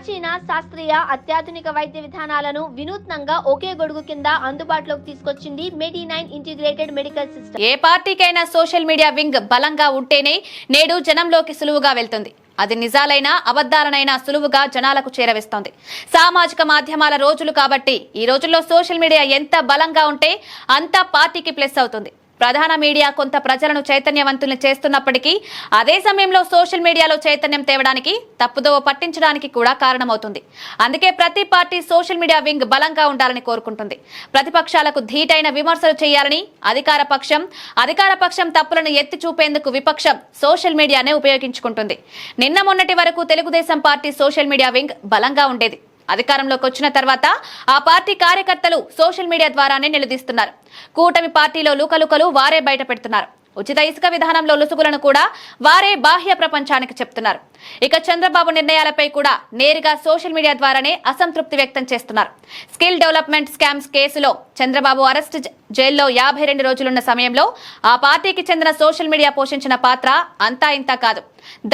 ప్రాచీన శాస్త్రీయ అత్యాధునిక వైద్య విధానాలను వినూత్నంగా ఒకే గొడుగు కింద అందుబాటులోకి తీసుకొచ్చింది మెడి9 ఇంటిగ్రేటెడ్ మెడికల్ సిస్టమ్. ఏ పార్టీకైనా సోషల్ మీడియా వింగ్ బలంగా ఉంటేనే నేడు జనంలోకి సులువుగా వెళ్తుంది. అది నిజాలైనా అబద్ధాలనైనా సులువుగా జనాలకు చేరవేస్తోంది. సామాజిక మాధ్యమాల రోజులు కాబట్టి ఈ రోజుల్లో సోషల్ మీడియా ఎంత బలంగా ఉంటే అంత పార్టీకి ప్లస్ అవుతుంది. ప్రధాన మీడియా కొంత ప్రజలను చైతన్యవంతుల్ని చేస్తున్నప్పటికీ అదే సమయంలో సోషల్ మీడియాలో చైతన్యం తేవడానికి తప్పుదోవ పట్టించడానికి కూడా కారణమవుతుంది. అందుకే ప్రతి పార్టీ సోషల్ మీడియా వింగ్ బలంగా ఉండాలని కోరుకుంటుంది. ప్రతిపక్షాలకు ధీటైన విమర్శలు చేయాలని అధికార పక్షం తప్పులను ఎత్తి చూపేందుకు విపక్షం సోషల్ మీడియానే ఉపయోగించుకుంటుంది. నిన్న మొన్నటి వరకు Telugu Desam party social media wing బలంగా ఉండేది. అధికారంలోకి వచ్చిన తర్వాత ఆ పార్టీ కార్యకర్తలు సోషల్ మీడియా ద్వారానే నిలదీస్తున్నారు. కూటమి పార్టీలో లుకలుకలు వారే బయట పెడుతున్నారు. ఉచిత ఇసుక విధానంలో లుసుగులను కూడా వారే బాహ్య ప్రపంచానికి చెప్తున్నారు. ఇక చంద్రబాబు నిర్ణయాలపై కూడా నేరుగా సోషల్ మీడియా ద్వారానే అసంతృప్తి వ్యక్తం చేస్తున్నారు. స్కిల్ డెవలప్మెంట్ స్కామ్స్ కేసులో చంద్రబాబు అరెస్ట్ జైల్లో 52 రోజులున్న సమయంలో ఆ పార్టీకి చెందిన సోషల్ మీడియా పోషించిన పాత్ర అంతా ఇంతా కాదు.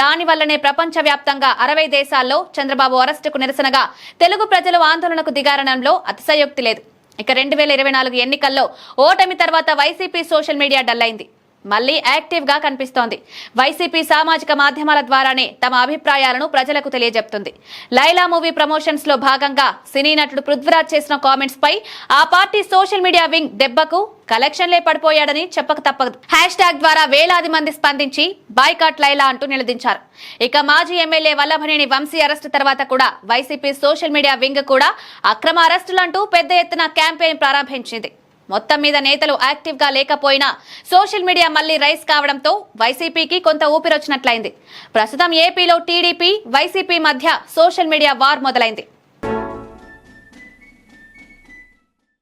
దానివల్లనే ప్రపంచవ్యాప్తంగా 60 దేశాల్లో చంద్రబాబు అరెస్టుకు నిరసనగా తెలుగు ప్రజలు ఆందోళనకు దిగారనడంలో అతిశయోక్తి లేదు. ఇక 2024 ఎన్నికల్లో ఓటమి తర్వాత వైసీపీ సోషల్ మీడియా డల్ అయింది. మళ్లీ యాక్టివ్ గా కనిపిస్తోంది. వైసీపీ సామాజిక మాధ్యమాల ద్వారానే తమ అభిప్రాయాలను ప్రజలకు తెలియజెప్తుంది. లైలా మూవీ ప్రమోషన్స్ లో భాగంగా సినీ నటుడు పృథ్వీరాజ్ చేసిన కామెంట్స్ పై ఆ పార్టీ సోషల్ మీడియా వింగ్ దెబ్బకు కలెక్షన్లే పడిపోయాడని చెప్పక తప్పదు. హ్యాష్ ట్యాగ్ ద్వారా వేలాది మంది స్పందించి బాయ్కాట్ లైలా అంటూ నిలదించారు. ఇక మాజీ ఎమ్మెల్యే వల్లభనేని వంశీ అరెస్టు తర్వాత కూడా వైసీపీ సోషల్ మీడియా వింగ్ కూడా అక్రమ అరెస్టులంటూ పెద్ద ఎత్తున క్యాంపెయిన్ ప్రారంభించింది. మొత్తం మీద నేతలు యాక్టివ్ గా లేకపోయినా సోషల్ మీడియా మళ్లీ రైస్ కావడంతో వైసీపీకి కొంత ఊపిరొచ్చినట్లయింది. ప్రస్తుతం ఏపీలో టీడీపీ వైసీపీ మధ్య సోషల్ మీడియా వార్ మొదలైంది.